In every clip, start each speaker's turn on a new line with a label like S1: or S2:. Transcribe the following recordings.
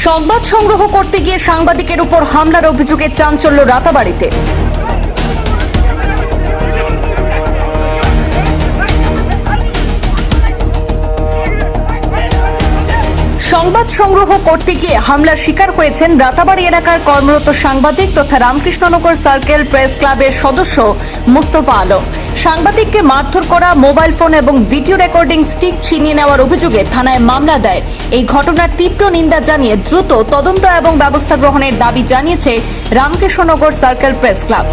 S1: সংবাদ সংগ্রহ করতে গিয়ে সাংবাদিকের উপর হামলার অভিযোগে চাঞ্চল্য রাতাবাড়িতে। সংবাদ সংগ্রহ করতে গিয়ে হামলার শিকার হয়েছেন রাতাবাড়ি এলাকার কর্মরত সাংবাদিক তথা রামকৃষ্ণনগর সার্কেল প্রেস ক্লাবের সদস্য মুস্তফা আলম। সাংবাদিককে মারধর করা, মোবাইল ফোন এবং ভিডিও রেকর্ডিং স্টিক ছিনিয়ে নেওয়ার অভিযোগে থানায় মামলা দায়ের। এই ঘটনার তীব্র নিন্দা জানিয়ে দ্রুত তদন্ত এবং ব্যবস্থা গ্রহণের দাবি জানিয়েছে রামকৃষ্ণনগর সার্কেল প্রেস ক্লাব।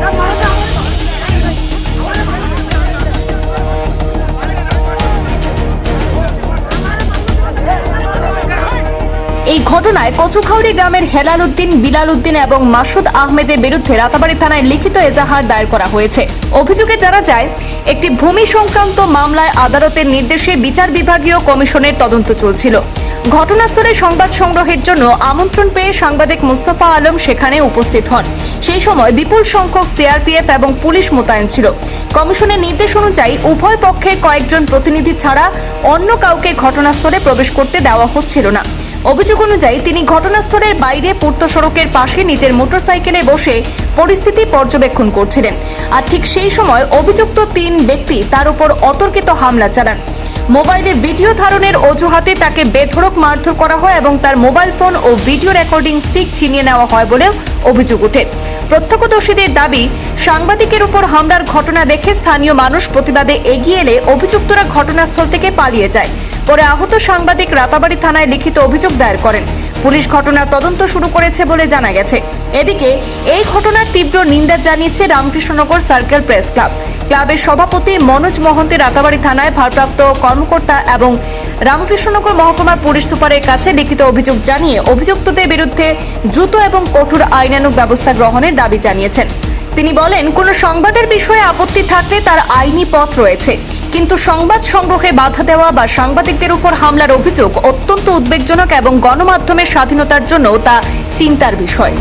S1: এই ঘটনায় কচুখাউড়ি গ্রামের হেলাল উদ্দিন, বিলাল উদ্দিন এবং মাসুদ আহমেদের বিরুদ্ধে রাতাবাড়ি থানায় লিখিত এজাহার দায়ের করা হয়েছে। অভিযোগে জানা যায়, একটি ভূমি সংক্রান্ত মামলায় আদালতের নির্দেশে বিচার বিভাগীয় কমিশনের তদন্ত চলছিল। ঘটনাস্থলে সংবাদ সংগ্রহের জন্য আমন্ত্রণ পেয়ে সাংবাদিক মুস্তফা আলম সেখানে উপস্থিত হন। সেই সময় বিপুল সংখ্যক সিআরপিএফ এবং পুলিশ মোতায়েন ছিল। কমিশনের নির্দেশ অনুযায়ী উভয় পক্ষের কয়েকজন প্রতিনিধি ছাড়া অন্য কাউকে ঘটনাস্থলে প্রবেশ করতে দেওয়া হচ্ছিল না। অভিযোগ অনুযায়ী তিনি ঘটনাস্থলের বাইরে পূর্ত সড়কের পাশে নিজের মোটরসাইকেলে বসে পরিস্থিতি পর্যবেক্ষণ করছিলেন। আর ঠিক সেই সময় অভিযুক্ত 3 ব্যক্তি তার উপর অতর্কিত হামলা চালান। মোবাইলে ভিডিও ধারণের অজুহাতে তাকে বেধড়ক মারধর করা হয় এবং তার মোবাইল ফোন ও ভিডিও রেকর্ডিং স্টিক ছিনিয়ে নেওয়া হয় বলেও অভিযোগ ওঠে। প্রত্যক্ষদর্শীদের দাবি, সাংবাদিকের উপর হামলার ঘটনা দেখে স্থানীয় মানুষ প্রতিবাদে এগিয়ে এলে অভিযুক্তরা ঘটনাস্থল থেকে পালিয়ে যায়। পরে আহত সাংবাদিক রাতাবাড়ি থানায় লিখিত অভিযোগ দায়ের করেন। পুলিশ ঘটনার তদন্ত শুরু করেছে বলে জানা গেছে। এদিকে এই ঘটনার তীব্র নিন্দা জানিয়েছে রামকৃষ্ণনগর সার্কেল প্রেস ক্লাব। ক্লাবের সভাপতি মনোজ মহন্তে রাতাবাড়ি থানায় ভারপ্রাপ্ত কর্মকর্তা এবং রামকৃষ্ণনগর মহকুমার পুলিশ সুপারের কাছে লিখিত অভিযোগ জানিয়ে অভিযুক্তদের বিরুদ্ধে দ্রুত এবং কঠোর আইনানুগ ব্যবস্থা গ্রহণের দাবি জানিয়েছেন। তিনি বলেন, কোনো সংবাদের বিষয়ে আপত্তি থাকলে তার আইনি পথ রয়েছে, কিন্তু সংবাদ সংগ্রহে বাধা দেওয়া বা সাংবাদিকদের উপর হামলার অভিযোগ অত্যন্ত উদ্বেগজনক এবং গণমাধ্যমের স্বাধীনতার জন্য তা চিন্তার বিষয়।